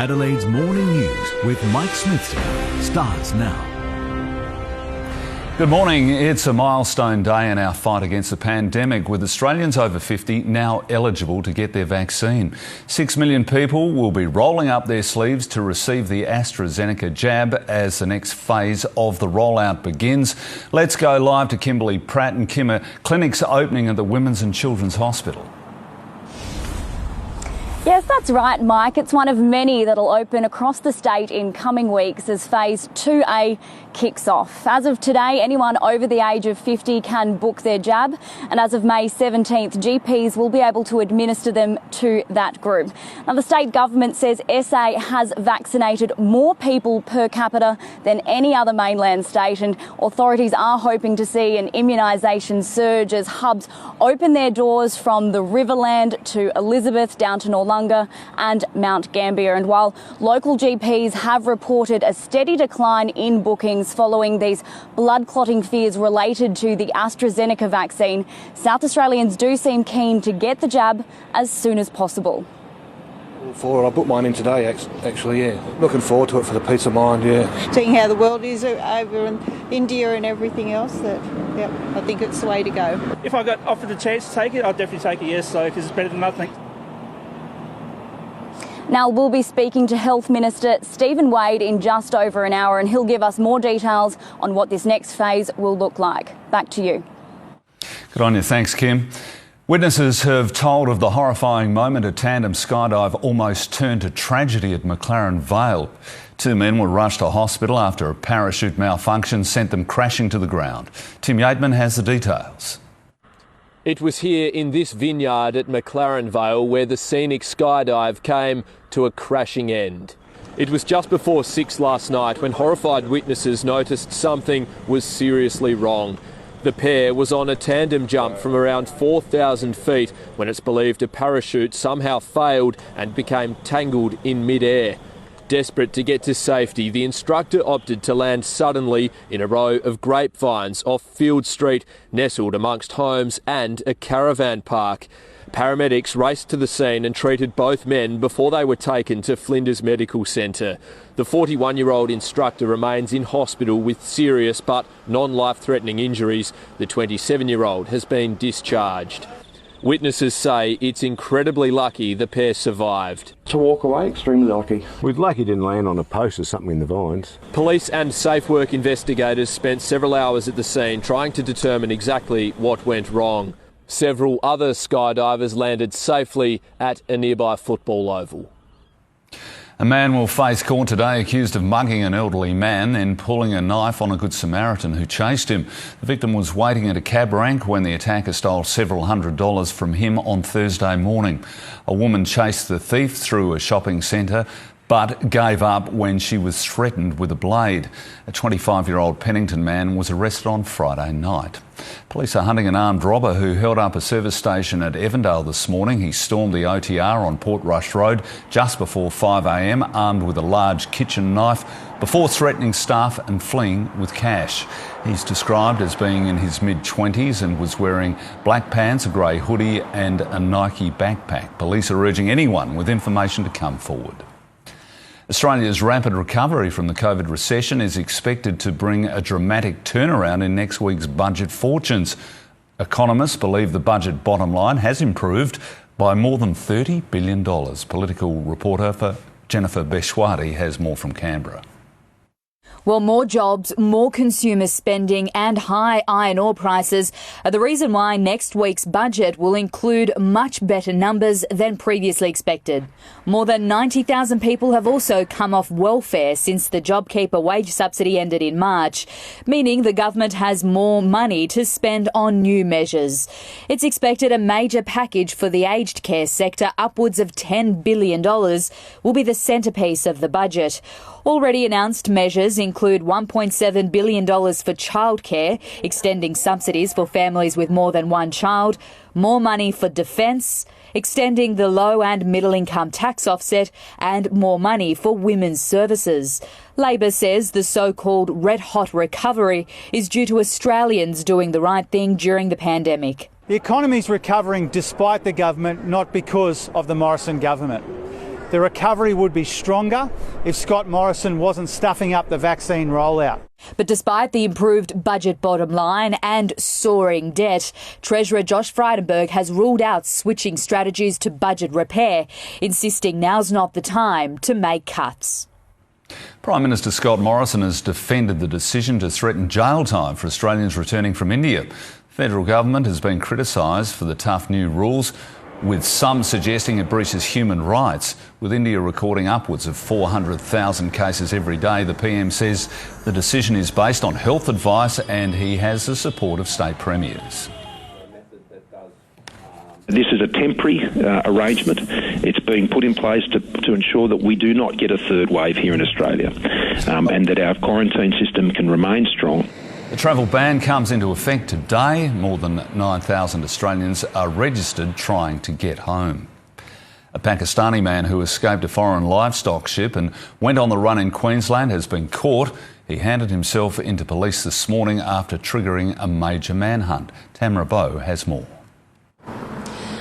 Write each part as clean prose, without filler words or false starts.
Adelaide's morning news with Mike Smithson starts now. Good morning. It's a milestone day in our fight against the pandemic, with Australians over 50 now eligible to get their vaccine. 6 million people will be rolling up their sleeves to receive the AstraZeneca jab as the next phase of the rollout begins. Let's go live to Kimberly Pratt. And Kim, clinics opening at the Women's and Children's Hospital. Yes, that's right, Mike. It's one of many that'll open across the state in coming weeks as Phase 2A kicks off. As of today, anyone over the age of 50 can book their jab, and as of May 17th, GPs will be able to administer them to that group. Now, the state government says SA has vaccinated more people per capita than any other mainland state, and authorities are hoping to see an immunisation surge as hubs open their doors from the Riverland to Elizabeth down to Noarlunga and Mount Gambier. And while local GPs have reported a steady decline in bookings following these blood clotting fears related to the AstraZeneca vaccine, South Australians do seem keen to get the jab as soon as possible. I booked mine in today, actually, yeah. Looking forward to it for the peace of mind, yeah. Seeing how the world is over in India and everything else, I think it's the way to go. If I got offered the chance to take it, I'd definitely take it, yes, because it's better than nothing. Now, we'll be speaking to Health Minister Stephen Wade in just over an hour, and he'll give us more details on what this next phase will look like. Back to you. Good on you. Thanks, Kim. Witnesses have told of the horrifying moment a tandem skydive almost turned to tragedy at McLaren Vale. 2 men were rushed to hospital after a parachute malfunction sent them crashing to the ground. Tim Yateman has the details. It was here in this vineyard at McLaren Vale where the scenic skydive came to a crashing end. It was just before 6 last night when horrified witnesses noticed something was seriously wrong. The pair was on a tandem jump from around 4,000 feet when it's believed a parachute somehow failed and became tangled in mid-air. Desperate to get to safety, the instructor opted to land suddenly in a row of grapevines off Field Street, nestled amongst homes and a caravan park. Paramedics raced to the scene and treated both men before they were taken to Flinders Medical Centre. The 41-year-old instructor remains in hospital with serious but non-life-threatening injuries. The 27-year-old has been discharged. Witnesses say it's incredibly lucky the pair survived. To walk away, extremely lucky. We're lucky he didn't land on a post or something in the vines. Police and safe work investigators spent several hours at the scene trying to determine exactly what went wrong. Several other skydivers landed safely at a nearby football oval. A man will face court today accused of mugging an elderly man, then pulling a knife on a Good Samaritan who chased him. The victim was waiting at a cab rank when the attacker stole several $100s from him on Thursday morning. A woman chased the thief through a shopping centre but gave up when she was threatened with a blade. A 25-year-old Pennington man was arrested on Friday night. Police are hunting an armed robber who held up a service station at Evandale this morning. He stormed the OTR on Portrush Road just before 5 a.m, armed with a large kitchen knife, before threatening staff and fleeing with cash. He's described as being in his mid-20s and was wearing black pants, a grey hoodie and a Nike backpack. Police are urging anyone with information to come forward. Australia's rapid recovery from the COVID recession is expected to bring a dramatic turnaround in next week's budget fortunes. Economists believe the budget bottom line has improved by more than $30 billion. Political reporter for Jennifer Beshwadi has more from Canberra. Well, more jobs, more consumer spending and high iron ore prices are the reason why next week's budget will include much better numbers than previously expected. More than 90,000 people have also come off welfare since the JobKeeper wage subsidy ended in March, meaning the government has more money to spend on new measures. It's expected a major package for the aged care sector, upwards of $10 billion, will be the centrepiece of the budget. Already announced measures include $1.7 billion for childcare, extending subsidies for families with more than one child, more money for defence, extending the low and middle income tax offset, and more money for women's services. Labor says the so-called red-hot recovery is due to Australians doing the right thing during the pandemic. The economy is recovering despite the government, not because of the Morrison government. The recovery would be stronger if Scott Morrison wasn't stuffing up the vaccine rollout. But despite the improved budget bottom line and soaring debt, Treasurer Josh Frydenberg has ruled out switching strategies to budget repair, insisting now's not the time to make cuts. Prime Minister Scott Morrison has defended the decision to threaten jail time for Australians returning from India. The federal government has been criticised for the tough new rules, with some suggesting it breaches human rights. With India recording upwards of 400,000 cases every day, the PM says the decision is based on health advice and he has the support of state premiers. This is a temporary arrangement. It's being put in place to ensure that we do not get a third wave here in Australia, and that our quarantine system can remain strong. The travel ban comes into effect today. More than 9,000 Australians are registered trying to get home. A Pakistani man who escaped a foreign livestock ship and went on the run in Queensland has been caught. He handed himself into police this morning after triggering a major manhunt. Tamara Bowe has more.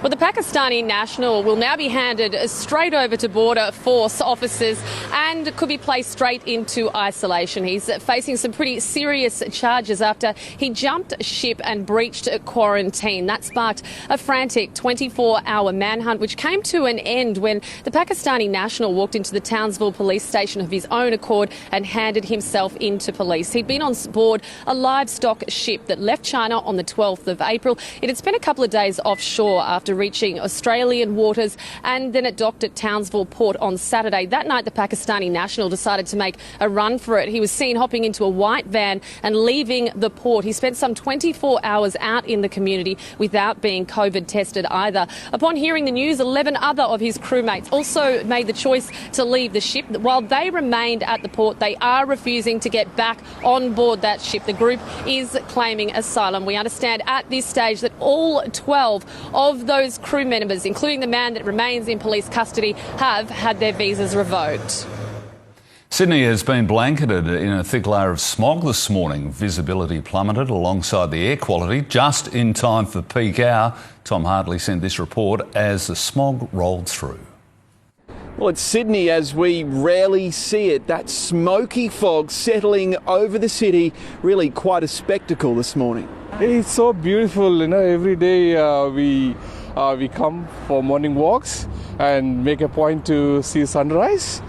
Well, the Pakistani national will now be handed straight over to Border Force officers and could be placed straight into isolation. He's facing some pretty serious charges after he jumped ship and breached quarantine. That sparked a frantic 24-hour manhunt, which came to an end when the Pakistani national walked into the Townsville police station of his own accord and handed himself into police. He'd been on board a livestock ship that left China on the 12th of April. It had spent a couple of days offshore after reaching Australian waters, and then it docked at Townsville port on Saturday. That night, the Pakistani national decided to make a run for it. He was seen hopping into a white van and leaving the port. He spent some 24 hours out in the community without being COVID tested either. Upon hearing the news, 11 other of his crewmates also made the choice to leave the ship. While they remained at the port, they are refusing to get back on board that ship. The group is claiming asylum. We understand at this stage that all 12 of those crew members, including the man that remains in police custody, have had their visas revoked. Sydney has been blanketed in a thick layer of smog this morning. Visibility plummeted alongside the air quality just in time for peak hour. Tom Hartley sent this report as the smog rolled through. Well, it's Sydney as we rarely see it. That smoky fog settling over the city, really quite a spectacle this morning. It's so beautiful, every day we come for morning walks and make a point to see sunrise.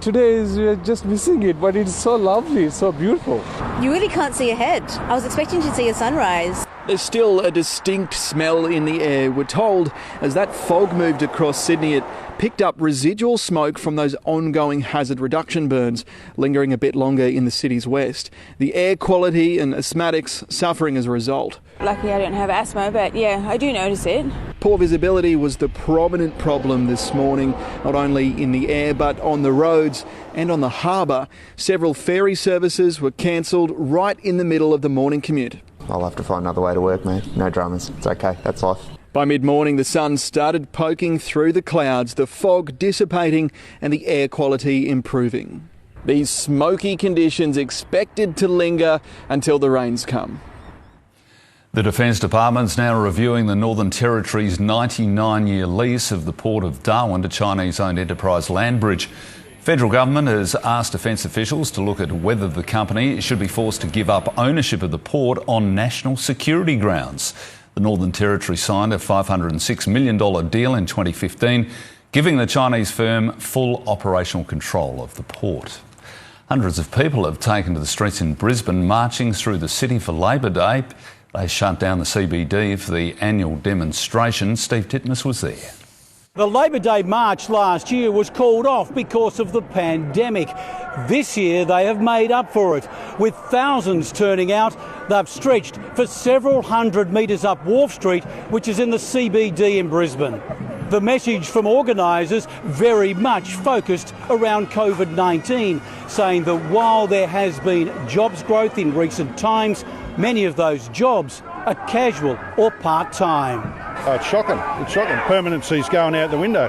Today we're just missing it, but it's so lovely, it's so beautiful. You really can't see ahead. I was expecting to see a sunrise. There's still a distinct smell in the air. We're told as that fog moved across Sydney, it picked up residual smoke from those ongoing hazard reduction burns, lingering a bit longer in the city's west. The air quality and asthmatics suffering as a result. Luckily I don't have asthma, but yeah, I do notice it. Poor visibility was the prominent problem this morning, not only in the air but on the roads and on the harbour. Several ferry services were cancelled right in the middle of the morning commute. I'll have to find another way to work, mate. No dramas. It's okay. That's life. By mid-morning, the sun started poking through the clouds, the fog dissipating and the air quality improving. These smoky conditions expected to linger until the rains come. The Defence Department's now reviewing the Northern Territory's 99-year lease of the Port of Darwin to Chinese-owned Enterprise Land Bridge. Federal government has asked defence officials to look at whether the company should be forced to give up ownership of the port on national security grounds. The Northern Territory signed a $506 million deal in 2015, giving the Chinese firm full operational control of the port. Hundreds of people have taken to the streets in Brisbane, marching through the city for Labor Day. They shut down the CBD for the annual demonstration. Steve Titmus was there. The Labor Day march last year was called off because of the pandemic. This year they have made up for it. With thousands turning out, they've stretched for several hundred metres up Wharf Street, which is in the CBD in Brisbane. The message from organisers very much focused around COVID-19, saying that while there has been jobs growth in recent times, many of those jobs are casual or part-time. It's shocking. It's shocking. Permanency's going out the window.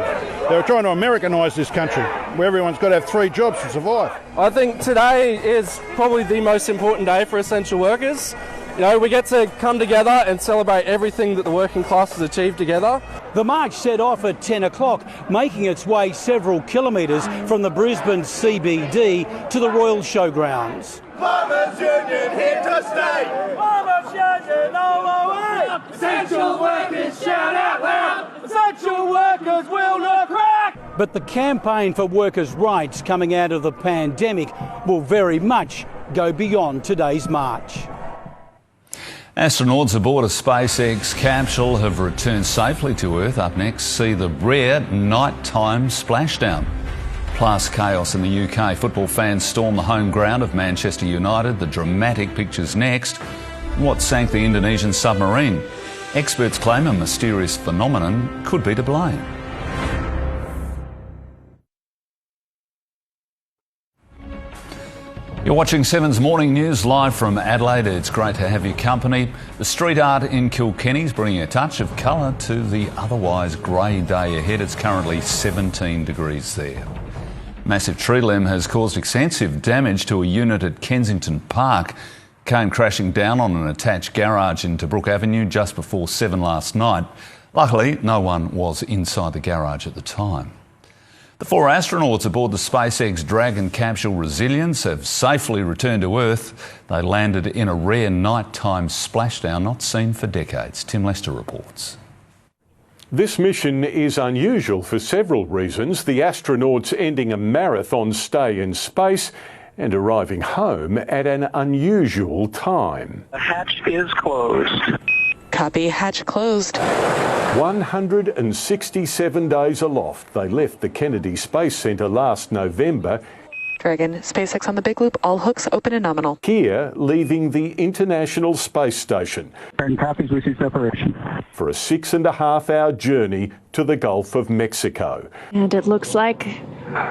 They're trying to Americanise this country, where everyone's got to have 3 jobs to survive. I think today is probably the most important day for essential workers. You know, we get to come together and celebrate everything that the working class has achieved together. The march set off at 10 o'clock, making its way several kilometres from the Brisbane CBD to the Royal Showgrounds. Farmers Union here to stay! Farmers Union all the way! Essential workers shout out loud! Essential workers will not crack! But the campaign for workers' rights coming out of the pandemic will very much go beyond today's march. Astronauts aboard a SpaceX capsule have returned safely to Earth. Up next, see the rare nighttime splashdown. Plus chaos in the UK. Football fans storm the home ground of Manchester United. The dramatic pictures next. What sank the Indonesian submarine? Experts claim a mysterious phenomenon could be to blame. You're watching 7's Morning News live from Adelaide. It's great to have your company. The street art in Kilkenny is bringing a touch of colour to the otherwise grey day ahead. It's currently 17 degrees there. Massive tree limb has caused extensive damage to a unit at Kensington Park. Came crashing down on an attached garage into Brook Avenue just before 7 last night. Luckily, no one was inside the garage at the time. The 4 astronauts aboard the SpaceX Dragon capsule Resilience have safely returned to Earth. They landed in a rare nighttime splashdown not seen for decades. Tim Lester reports. This mission is unusual for several reasons. The astronauts ending a marathon stay in space and arriving home at an unusual time. The hatch is closed. Copy, hatch closed. 167 days aloft. They left the Kennedy Space Centre last November. Dragon, SpaceX on the big loop, all hooks open and nominal. Here, leaving the International Space Station. And copies, we see separation. For a 6.5-hour journey to the Gulf of Mexico. And it looks like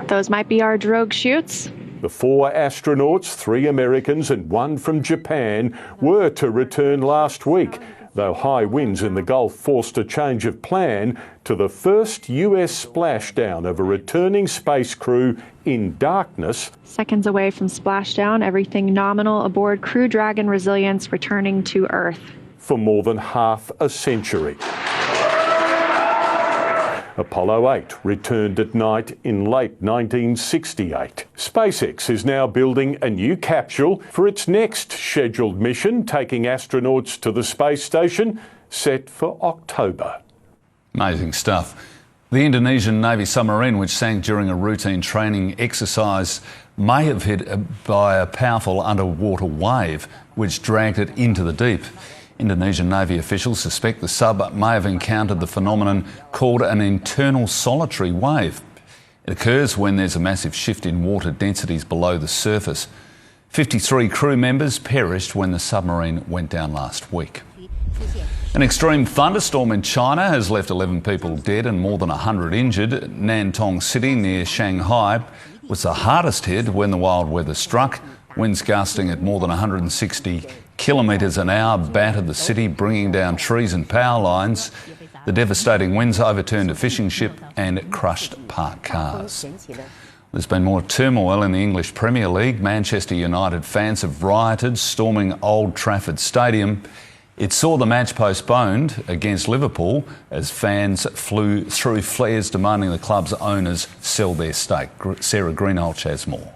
those might be our drogue chutes. The 4 astronauts, 3 Americans and 1 from Japan, were to return last week, though high winds in the Gulf forced a change of plan to the first US splashdown of a returning space crew in darkness. Seconds away from splashdown, everything nominal aboard Crew Dragon Resilience returning to Earth. For more than half a century. Apollo 8 returned at night in late 1968. SpaceX is now building a new capsule for its next scheduled mission, taking astronauts to the space station, set for October. Amazing stuff. The Indonesian Navy submarine, which sank during a routine training exercise, may have hit by a powerful underwater wave, which dragged it into the deep. Indonesian Navy officials suspect the sub may have encountered the phenomenon called an internal solitary wave. It occurs when there's a massive shift in water densities below the surface. 53 crew members perished when the submarine went down last week. An extreme thunderstorm in China has left 11 people dead and more than 100 injured. Nantong City near Shanghai was the hardest hit when the wild weather struck. Winds gusting at more than 160 kilometres an hour battered the city, bringing down trees and power lines. The devastating winds overturned a fishing ship and crushed parked cars. There's been more turmoil in the English Premier League. Manchester United fans have rioted, storming Old Trafford Stadium. It saw the match postponed against Liverpool as fans flew through flares demanding the club's owners sell their stake. Sarah Greenhalgh has more.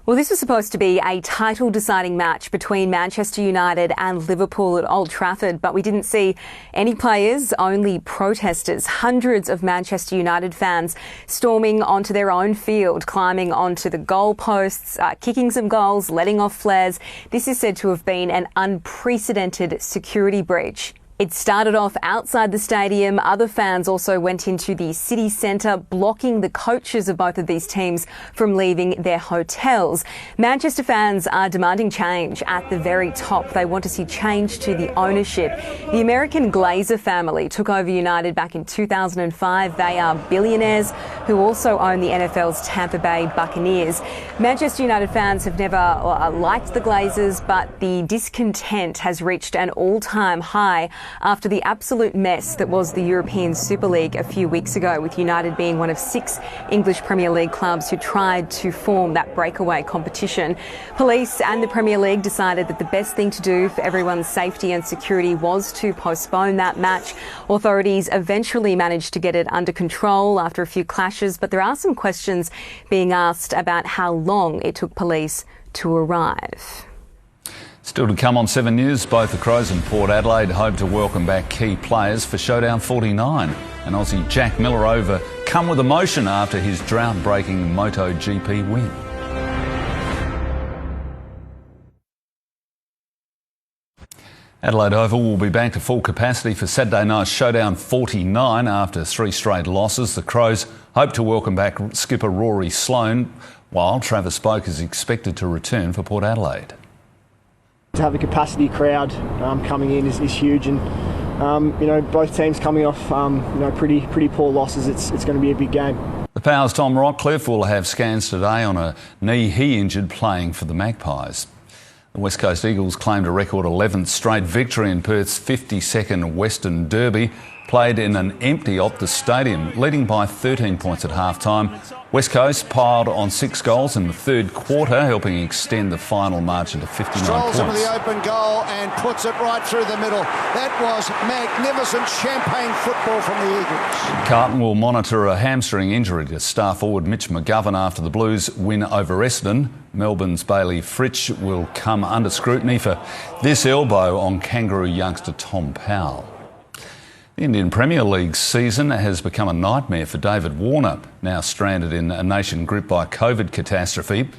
Well, this was supposed to be a title-deciding match between Manchester United and Liverpool at Old Trafford, but we didn't see any players, only protesters. Hundreds of Manchester United fans storming onto their own field, climbing onto the goalposts, kicking some goals, letting off flares. This is said to have been an unprecedented security breach. It started off outside the stadium. Other fans also went into the city centre, blocking the coaches of both of these teams from leaving their hotels. Manchester fans are demanding change at the very top. They want to see change to the ownership. The American Glazer family took over United back in 2005. They are billionaires who also own the NFL's Tampa Bay Buccaneers. Manchester United fans have never liked the Glazers, but the discontent has reached an all-time high after the absolute mess that was the European Super League a few weeks ago, with United being one of 6 English Premier League clubs who tried to form that breakaway competition. Police and the Premier League decided that the best thing to do for everyone's safety and security was to postpone that match. Authorities eventually managed to get it under control after a few clashes, but there are some questions being asked about how long it took police to arrive. Still to come on 7 News, both the Crows and Port Adelaide hope to welcome back key players for Showdown 49. And Aussie Jack Miller overcome with emotion after his drought-breaking MotoGP win. Adelaide Oval will be back to full capacity for Saturday night's Showdown 49 after 3 straight losses. The Crows hope to welcome back skipper Rory Sloane, while Travis Spoke is expected to return for Port Adelaide. To have a capacity crowd coming in is huge, and both teams coming off pretty poor losses. It's going to be a big game. The Power's Tom Rockcliffe will have scans today on a knee he injured playing for the Magpies. The West Coast Eagles claimed a record 11th straight victory in Perth's 52nd Western Derby, played in an empty Optus Stadium, leading by 13 points at half-time. West Coast piled on 6 goals in the third quarter, helping extend the final margin to 59 Strolls points. into the open goal and puts it right through the middle. That was magnificent champagne football from the Eagles. Carlton will monitor a hamstring injury to star forward Mitch McGovern after the Blues win over Essendon. Melbourne's Bailey Fritsch will come under scrutiny for this elbow on Kangaroo youngster Tom Powell. The Indian Premier League season has become a nightmare for David Warner, now stranded in a nation gripped by COVID catastrophe.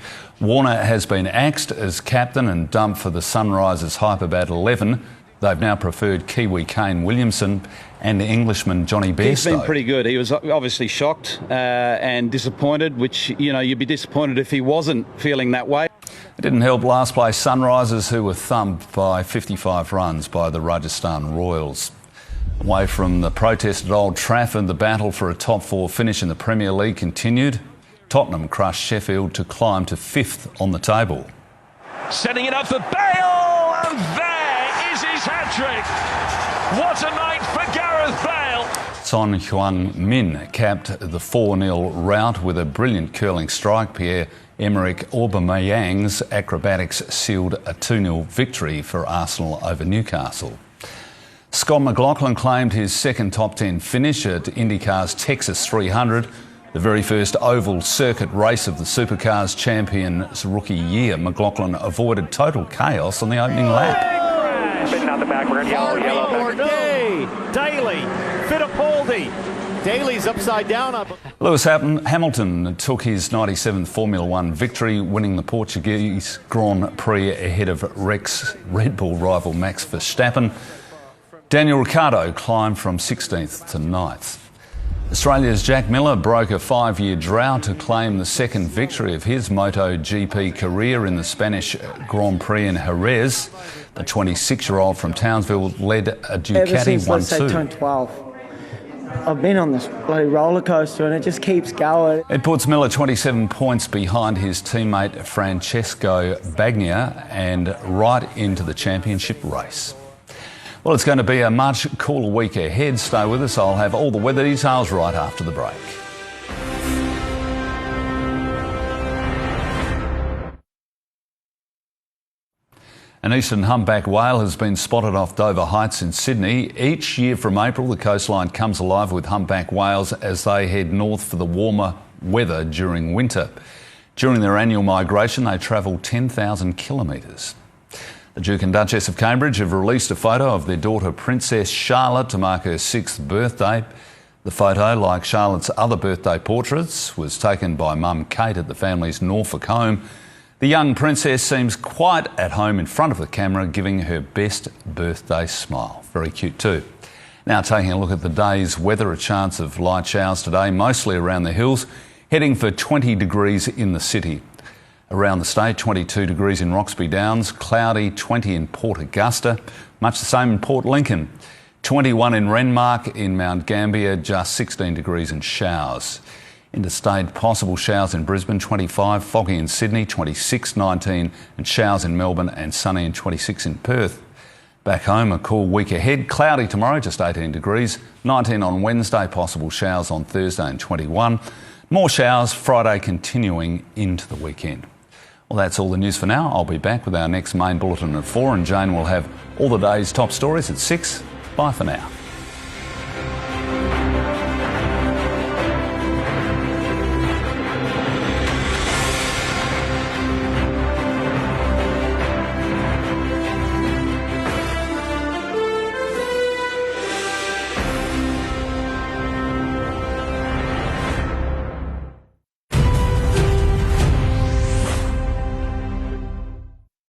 Warner has been axed as captain and dumped for the Sunrisers Hyperbat 11. They've now preferred Kiwi Kane Williamson and the Englishman Johnny Bairstow. He's been pretty good. He was obviously shocked and disappointed, which, you'd be disappointed if he wasn't feeling that way. It didn't help last place Sunrisers, who were thumped by 55 runs by the Rajasthan Royals. Away from the protest at Old Trafford, the battle for a top 4 finish in the Premier League continued. Tottenham crushed Sheffield to climb to 5th on the table. Setting it up for Bale, and there is his hat-trick. What a night for Gareth Bale. Son Heung-min capped the 4-0 rout with a brilliant curling strike. Pierre-Emerick Aubameyang's acrobatics sealed a 2-0 victory for Arsenal over Newcastle. Scott McLaughlin claimed his second top 10 finish at IndyCar's Texas 300, the very first oval circuit race of the Supercars champion's rookie year. McLaughlin avoided total chaos on the opening lap. Spinning out the back, we're going to yellow. Daly, Fittipaldi. Daly's upside down. Lewis Hamilton took his 97th Formula One victory, winning the Portuguese Grand Prix ahead of Red Bull rival Max Verstappen. Daniel Ricciardo climbed from 16th to 9th. Australia's Jack Miller broke a 5-year drought to claim the second victory of his MotoGP career in the Spanish Grand Prix in Jerez. The 26-year-old from Townsville led a Ducati 1-2. Ever since, let's say, turned 12, I've been on this bloody roller coaster and it just keeps going. It puts Miller 27 points behind his teammate Francesco Bagnaia and right into the championship race. Well, it's going to be a much cooler week ahead. Stay with us. I'll have all the weather details right after the break. An eastern humpback whale has been spotted off Dover Heights in Sydney. Each year from April, the coastline comes alive with humpback whales as they head north for the warmer weather during winter. During their annual migration, they travel 10,000 kilometres. The Duke and Duchess of Cambridge have released a photo of their daughter Princess Charlotte to mark her 6th birthday. The photo, like Charlotte's other birthday portraits, was taken by mum Kate at the family's Norfolk home. The young princess seems quite at home in front of the camera, giving her best birthday smile. Very cute too. Now taking a look at the day's weather, a chance of light showers today, mostly around the hills, heading for 20 degrees in the city. Around the state, 22 degrees in Roxby Downs, cloudy, 20 in Port Augusta, much the same in Port Lincoln, 21 in Renmark, in Mount Gambier, just 16 degrees and showers. Interstate, possible showers in Brisbane, 25, foggy in Sydney, 26, 19 and showers in Melbourne and sunny and 26 in Perth. Back home, a cool week ahead. Cloudy tomorrow, just 18 degrees. 19 on Wednesday, possible showers on Thursday and 21. More showers Friday, continuing into the weekend. Well, that's all the news for now. I'll be back with our next main bulletin at 4, and Jane will have all the day's top stories at 6. Bye for now.